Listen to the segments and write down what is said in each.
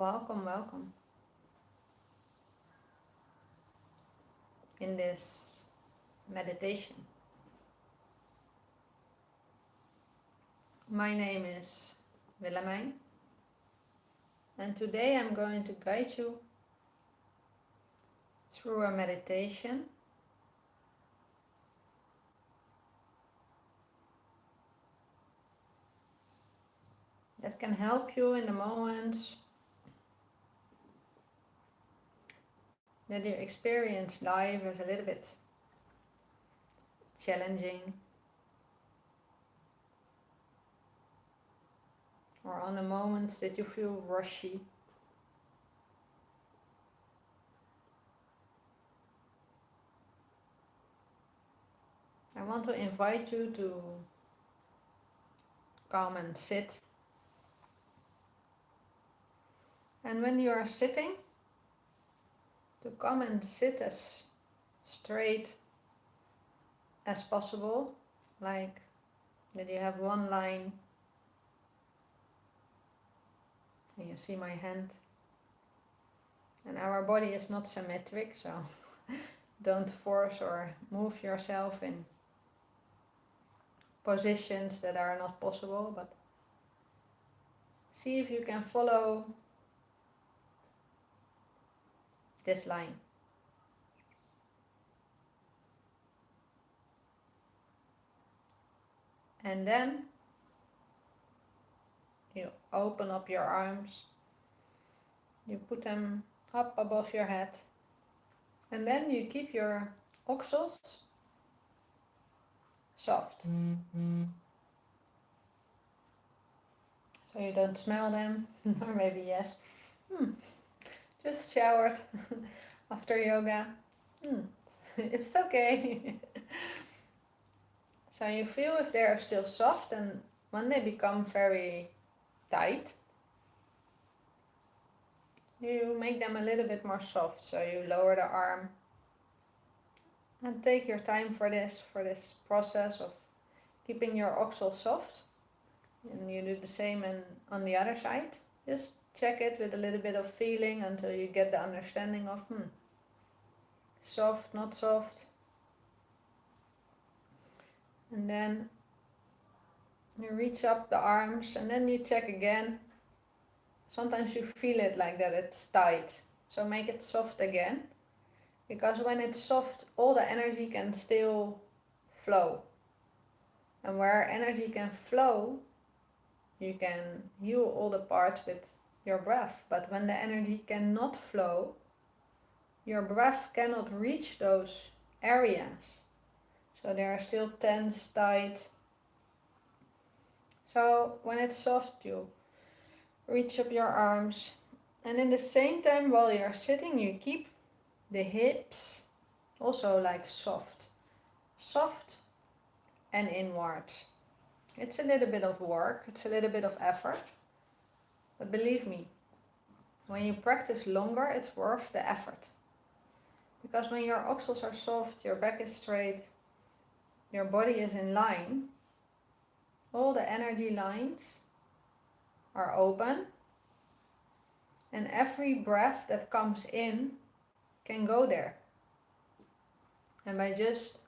Welcome in this meditation. My name is Willemijn, and today I'm going to guide you through a meditation that can help you in the moments that you experience life as a little bit challenging, or on the moments that you feel rushy. I want to invite you to come and sit. And when you are sitting, to come and sit as straight as possible, like that you have one line. And you see my hand. And our body is not symmetric, so don't force or move yourself in positions that are not possible, but see if you can follow this line. And then you open up your arms, you put them up above your head, and then you keep your oxals soft. So you don't smell them, or maybe yes. Just showered after yoga. It's okay. So you feel if they are still soft, and when they become very tight, you make them a little bit more soft. So you lower the arm and take your time for this process of keeping your oxal soft. And you do the same on the other side. Just check it with a little bit of feeling until you get the understanding of soft, not soft. And then you reach up the arms and then you check again. Sometimes you feel it like that it's tight, so make it soft again, because when it's soft all the energy can still flow, and where energy can flow you can heal all the parts with your breath. But when the energy cannot flow, your breath cannot reach those areas, so they are still tense, tight. So when it's soft, you reach up your arms, and in the same time while you're sitting you keep the hips also like soft and inward. It's a little bit of work, it's a little bit of effort, but believe me, when you practice longer it's worth the effort. Because when your oxals are soft, your back is straight, your body is in line, all the energy lines are open, and every breath that comes in can go there. And by just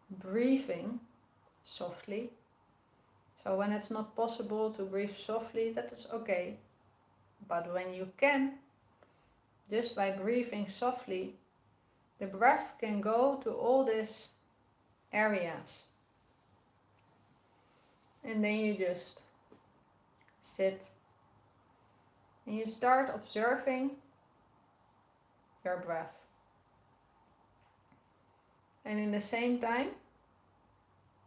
breathing softly, so when it's not possible to breathe softly, that is okay. But when you can, just by breathing softly, the breath can go to all these areas. And then you just sit and you start observing your breath. And in the same time,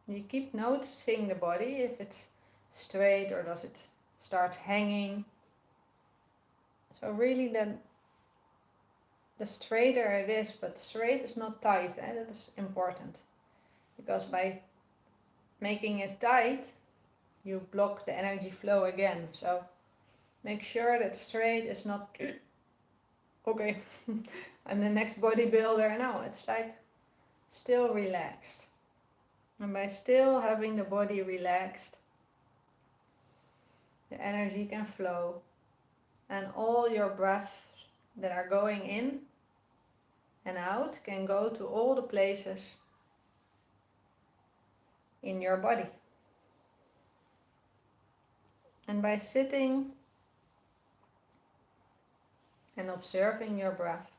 you keep noticing the body, if it's straight or does it start hanging. So really the straighter it is, but straight is not tight, that is important. Because by making it tight, you block the energy flow again. So make sure that straight is not, okay, I'm the next bodybuilder. No, it's like still relaxed. And by still having the body relaxed, the energy can flow and all your breaths that are going in and out can go to all the places in your body. And by sitting and observing your breath,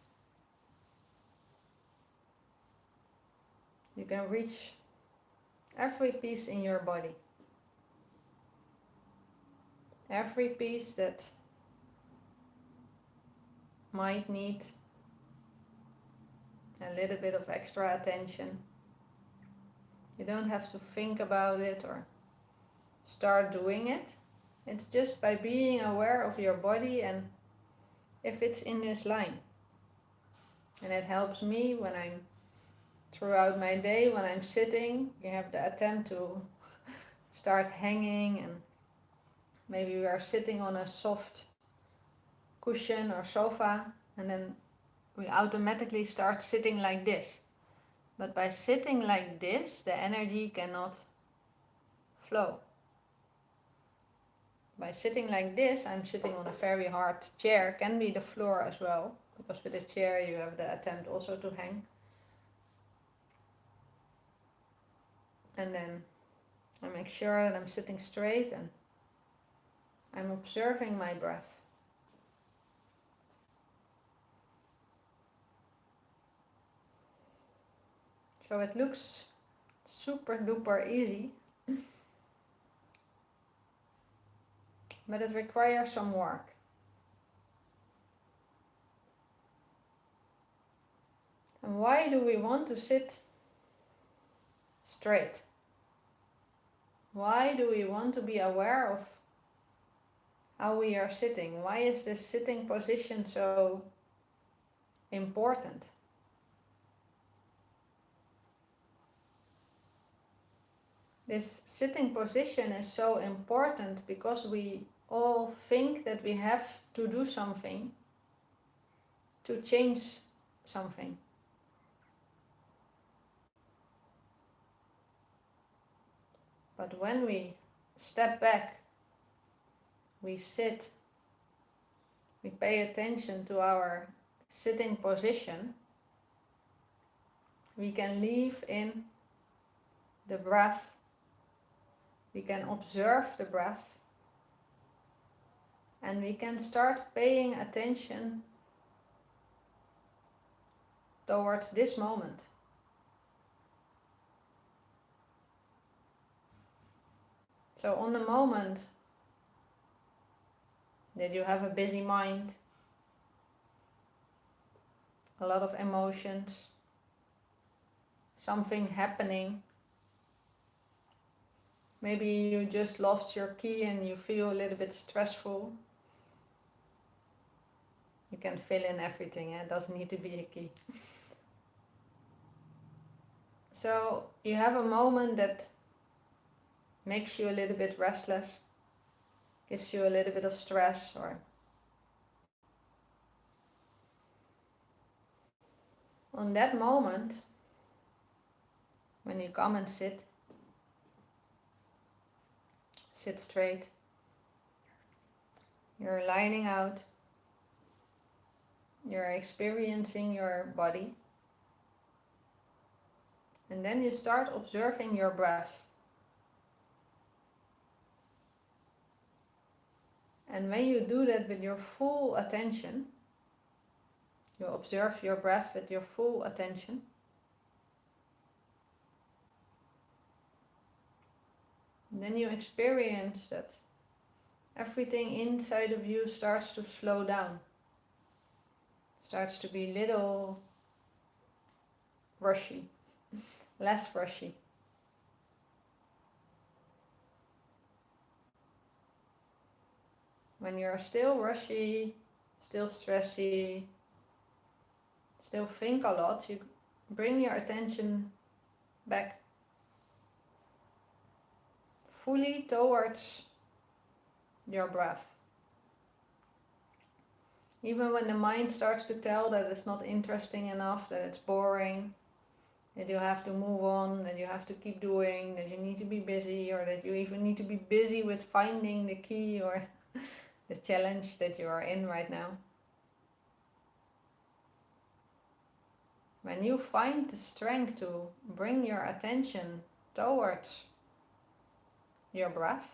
you can reach every piece in your body. Every piece that might need a little bit of extra attention. You don't have to think about it or start doing it. It's just by being aware of your body and if it's in this line. And it helps me when I'm throughout my day, when I'm sitting, you have the attempt to start hanging, and maybe we are sitting on a soft cushion or sofa, and then we automatically start sitting like this. But by sitting like this, the energy cannot flow. By sitting like this, I'm sitting on a very hard chair, can be the floor as well, because with a chair you have the attempt also to hang. And then I make sure that I'm sitting straight and I'm observing my breath. So it looks super duper easy, but it requires some work. And why do we want to sit straight? Why do we want to be aware of how we are sitting? Why is this sitting position so important? This sitting position is so important because we all think that we have to do something to change something. But when we step back, we sit, we pay attention to our sitting position, we can live in the breath, we can observe the breath, and we can start paying attention towards this moment. So on the moment that you have a busy mind, a lot of emotions, something happening, maybe you just lost your key and you feel a little bit stressful, you can fill in everything, it doesn't need to be a key. So you have a moment that makes you a little bit restless, gives you a little bit of stress, or on that moment, when you come and sit straight, you're lining out, you're experiencing your body, and then you start observing your breath. And when you do that with your full attention, you observe your breath with your full attention, then you experience that everything inside of you starts to slow down, starts to be little rushy, less rushy. When you're still rushy, still stressy, still think a lot, you bring your attention back fully towards your breath. Even when the mind starts to tell that it's not interesting enough, that it's boring, that you have to move on, that you have to keep doing, that you need to be busy, or that you even need to be busy with finding the key, or the challenge that you are in right now. When you find the strength to bring your attention towards your breath,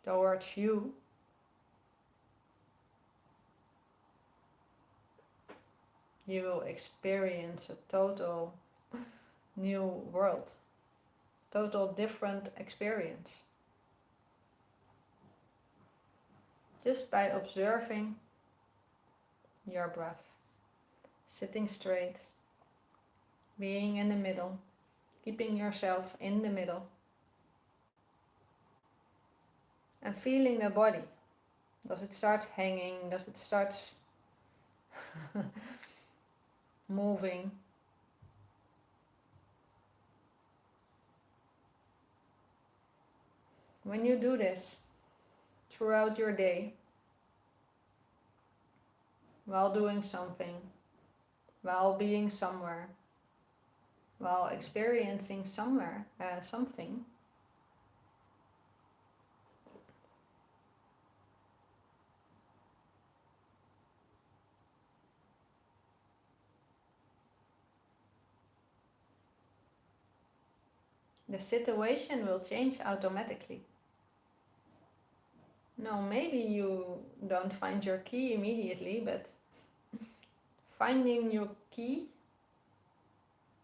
towards you, you will experience a total new world, total different experience. Just by observing your breath, sitting straight, being in the middle, keeping yourself in the middle, and feeling the body. Does it start hanging? Does it start moving? When you do this throughout your day, while doing something, while being somewhere, while experiencing something, the situation will change automatically. No, maybe you don't find your key immediately, but finding your key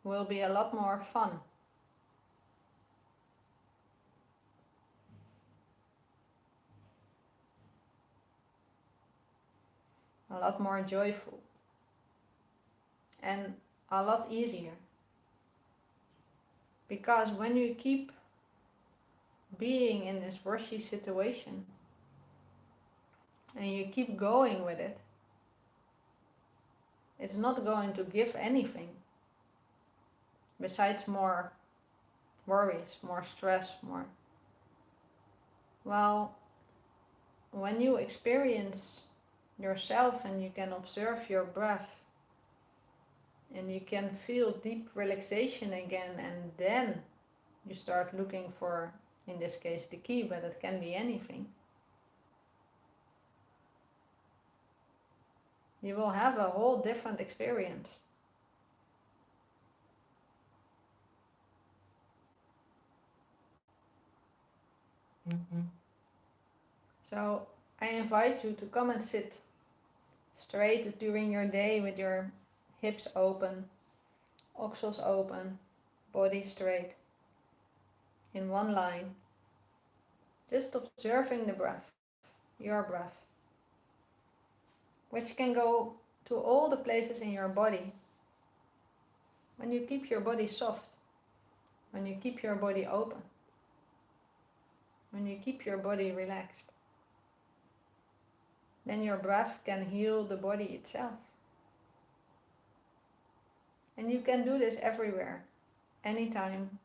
will be a lot more fun. A lot more joyful. And a lot easier. Because when you keep being in this rushy situation and you keep going with it, it's not going to give anything besides more worries, more stress, more. Well, when you experience yourself and you can observe your breath and you can feel deep relaxation again, and then you start looking for, in this case, the key, but it can be anything. You will have a whole different experience. So I invite you to come and sit straight during your day with your hips open, oxals open, body straight, in one line. Just observing the breath, your breath, which can go to all the places in your body. When you keep your body soft, when you keep your body open, when you keep your body relaxed, then your breath can heal the body itself. And you can do this everywhere, anytime,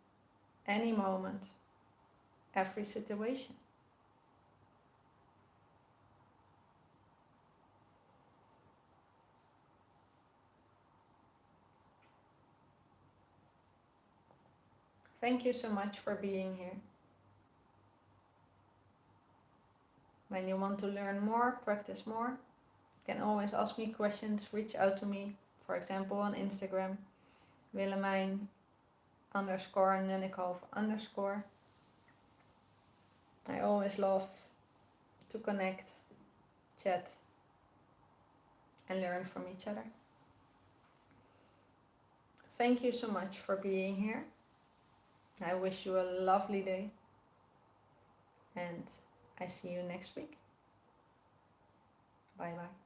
any moment, every situation. Thank you so much for being here. When you want to learn more, practice more, you can always ask me questions, reach out to me, for example on Instagram, Willemijn_Nunnikhoff_. I always love to connect, chat, and learn from each other. Thank you so much for being here. I wish you a lovely day, and I see you next week. Bye bye.